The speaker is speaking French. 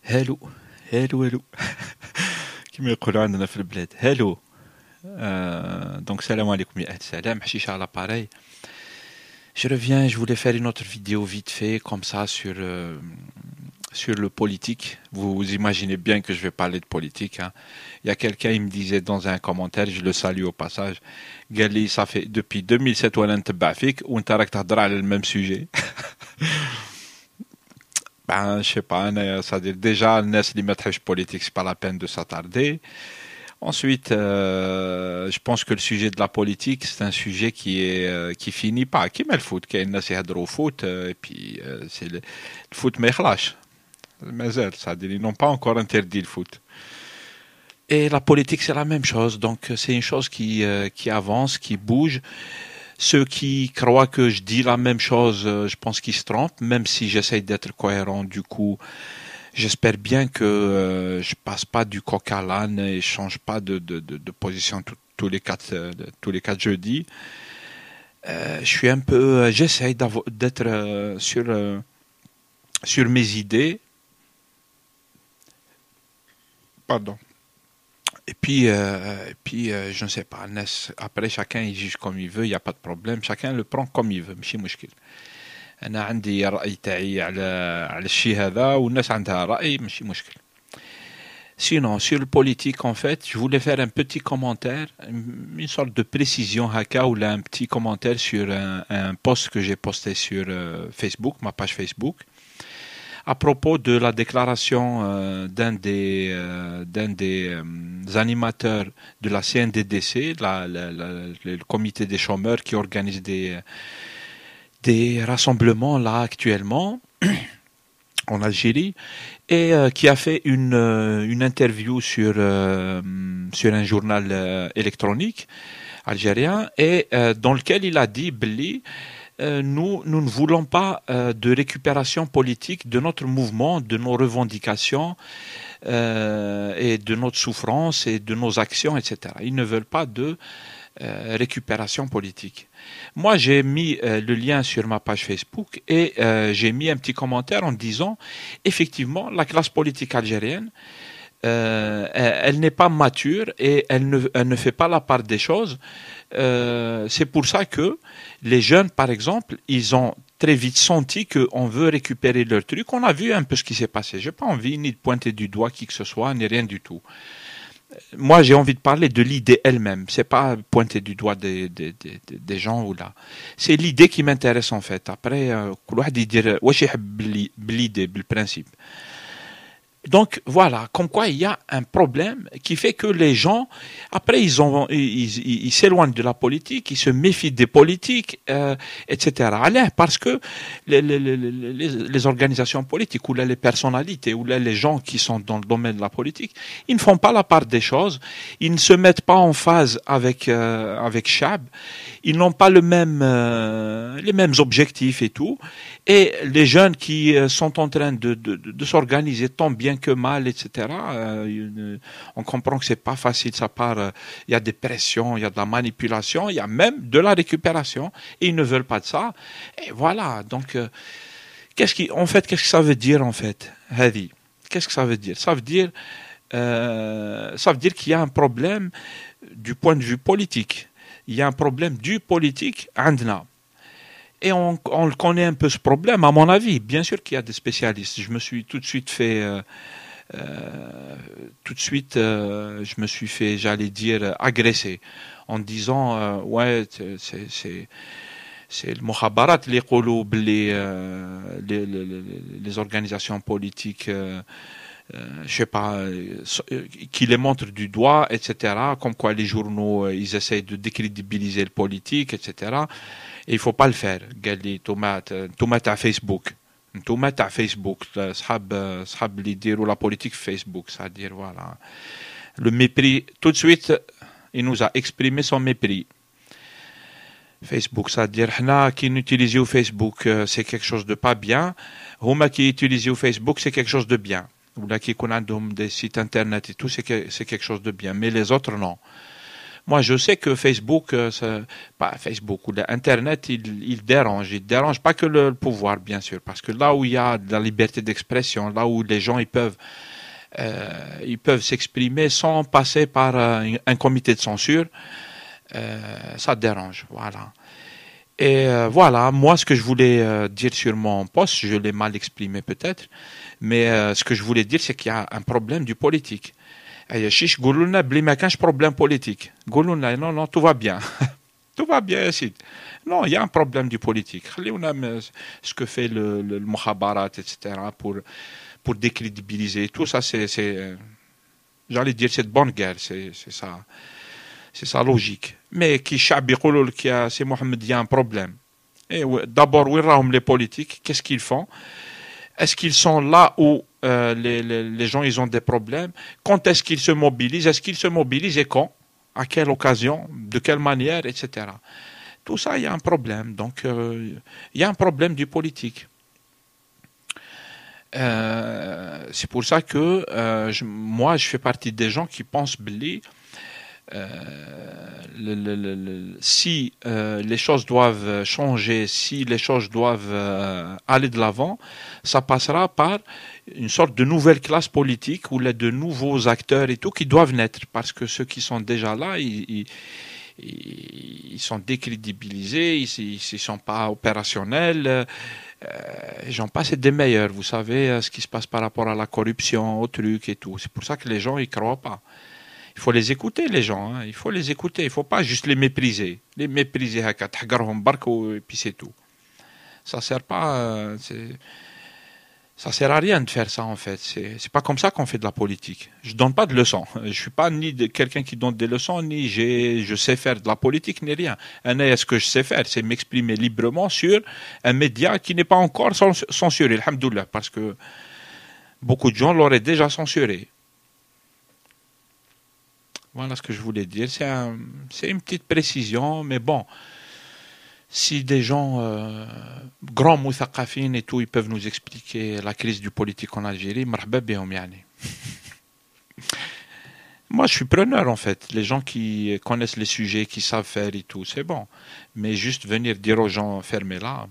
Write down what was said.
هالو هالو هالو كما يقولوا عندنا في البلاد هالو. Donc salam alaikum ya salam, Hashisha à l'appareil. Je reviens, je voulais faire une autre vidéo vite fait comme ça sur le politique. Vous imaginez bien que je vais parler de politique, hein. Il y a quelqu'un, il me disait dans un commentaire, je le salue au passage, Gali, ça fait depuis 2007 ou un tabafik ou un le même sujet. Ben, je sais pas, c'est-à-dire déjà, le Nes Limatrèche politique, c'est pas la peine de s'attarder. Ensuite, je pense que le sujet de la politique, c'est un sujet qui finit pas. Qui met le foot? Qui est au foot, et puis c'est le foot mais lâche. Mais c'est-à-dire ils n'ont pas encore interdit le foot. Et la politique, c'est la même chose. Donc c'est une chose qui avance, qui bouge. Ceux qui croient que je dis la même chose, je pense qu'ils se trompent, même si j'essaye d'être cohérent. Du coup, j'espère bien que je passe pas du coq à l'âne et je change pas de position tous les quatre jeudis. Je suis un peu, j'essaye d'être sur mes idées. Pardon. Je ne sais pas. Après, chacun il juge comme il veut, il n'y a pas de problème. Chacun le prend comme il veut. ماشي مشكل. أنا عندي الرأي تاعي على الشيء هذا والناس عندها رأي ماشي مشكل. Sinon, sur le politique, en fait, je voulais faire un petit commentaire, une sorte de précision haka ou là un petit commentaire sur un post que j'ai posté sur Facebook, ma page Facebook, à propos de la déclaration d'un des animateurs de la CNDDC, le comité des chômeurs qui organise des rassemblements là actuellement en Algérie et qui a fait une interview sur un journal électronique algérien et dans lequel il a dit Belli, nous ne voulons pas de récupération politique de notre mouvement, de nos revendications et de notre souffrance et de nos actions, etc. Ils ne veulent pas de récupération politique. Moi, j'ai mis le lien sur ma page Facebook et j'ai mis un petit commentaire en disant, effectivement, la classe politique algérienne, elle n'est pas mature et elle ne fait pas la part des choses. C'est pour ça que les jeunes, par exemple, ils ont très vite senti qu'on veut récupérer leur truc. On a vu un peu ce qui s'est passé. J'ai pas envie ni de pointer du doigt qui que ce soit, ni rien du tout. Moi, j'ai envie de parler de l'idée elle-même. C'est pas pointer du doigt des gens ou là. C'est l'idée qui m'intéresse en fait. Après, كل واحد يدير واش يحب بالidée, بالprincipe. Donc voilà, comme quoi il y a un problème qui fait que les gens, après ils s'éloignent de la politique, ils se méfient des politiques, etc. Allez, parce que les organisations politiques ou là, les personnalités ou là, les gens qui sont dans le domaine de la politique, ils ne font pas la part des choses, ils ne se mettent pas en phase avec Chab, ils n'ont pas les mêmes objectifs et tout, et les jeunes qui sont en train de s'organiser tant bien que mal, etc. On comprend que c'est pas facile, ça part. Il y a des pressions, il y a de la manipulation, il y a même de la récupération, et ils ne veulent pas de ça. Et voilà. Donc, qu'est-ce que ça veut dire en fait, Hadi? Qu'est-ce que ça veut dire? Ça veut dire qu'il y a un problème du point de vue politique. Il y a un problème du politique, عندنا. Et on le connaît un peu ce problème, à mon avis. Bien sûr qu'il y a des spécialistes. Je me suis tout de suite je me suis fait, j'allais dire, agresser en disant, ouais, c'est le mukhabarat les يقولوا باللي les organisations politiques, je sais pas, qui les montrent du doigt, etc. Comme quoi les journaux, ils essayent de décrédibiliser le politique, etc. Et il faut pas le faire. قال لي توما تاع فيسبوك. انتوما تاع فيسبوك صحاب اللي يديروا la politique Facebook, c'est-à-dire voilà. Le mépris, tout de suite, il nous a exprimé son mépris. Facebook, c'est-à-dire حنا qui n'utilisons Facebook, c'est quelque chose de pas bien. هما qui utilisent Facebook, c'est quelque chose de bien. Ou là qui يكون عندهم des sites internet et tout, c'est quelque chose de bien. Mais les autres, non. Moi, je sais que Facebook, pas Facebook, ou Internet, il dérange pas que le pouvoir, bien sûr, parce que là où il y a de la liberté d'expression, là où les gens ils peuvent s'exprimer sans passer par un comité de censure, ça dérange, voilà. Et voilà, moi, ce que je voulais dire sur mon poste, je l'ai mal exprimé peut-être, mais ce que je voulais dire, c'est qu'il y a un problème du politique. Et chiche, قولوا بلي ما كانش problème politique. قولوا non, non, tout va bien. Tout va bien, Sid. Non, il y a un problème du politique. خليونا ce que fait le Mukhabarat, etc., pour décrédibiliser. Tout ça, j'allais dire, c'est de bonne guerre. C'est sa logique. Mais qui شعب يقولوا لك c'est Mohamed, il y a un problème. Et d'abord, où sont les politiques? Qu'est-ce qu'ils font? Est-ce qu'ils sont là où les gens ils ont des problèmes? Quand est-ce qu'ils se mobilisent? Est-ce qu'ils se mobilisent et quand? À quelle occasion? De quelle manière? Etc. Tout ça, il y a un problème. Donc, il y a un problème du politique. C'est pour ça que moi, je fais partie des gens qui pensent Billy. Si les choses doivent changer, si les choses doivent aller de l'avant, ça passera par une sorte de nouvelle classe politique ou de nouveaux acteurs et tout qui doivent naître, parce que ceux qui sont déjà là, ils sont décrédibilisés, ils sont pas opérationnels. J'en passe des meilleurs, vous savez ce qui se passe par rapport à la corruption, au truc et tout. C'est pour ça que les gens ils croient pas. Il faut les écouter, les gens. Hein. Il faut les écouter. Il ne faut pas juste les mépriser. Les mépriser, et puis c'est tout. Ça sert pas. Ça sert à rien de faire ça, en fait. C'est pas comme ça qu'on fait de la politique. Je donne pas de leçons. Je suis pas ni quelqu'un qui donne des leçons, ni je sais faire de la politique, ni rien. Ce que je sais faire, c'est m'exprimer librement sur un média qui n'est pas encore censuré, alhamdoulilah, parce que beaucoup de gens l'auraient déjà censuré. Voilà ce que je voulais dire. C'est une petite précision, mais bon, si des gens grands mouthaqafin et tout, ils peuvent nous expliquer la crise du politique en Algérie, marhaba bihom yani. Moi, je suis preneur en fait. Les gens qui connaissent les sujets, qui savent faire et tout, c'est bon. Mais juste venir dire aux gens, fermez-la,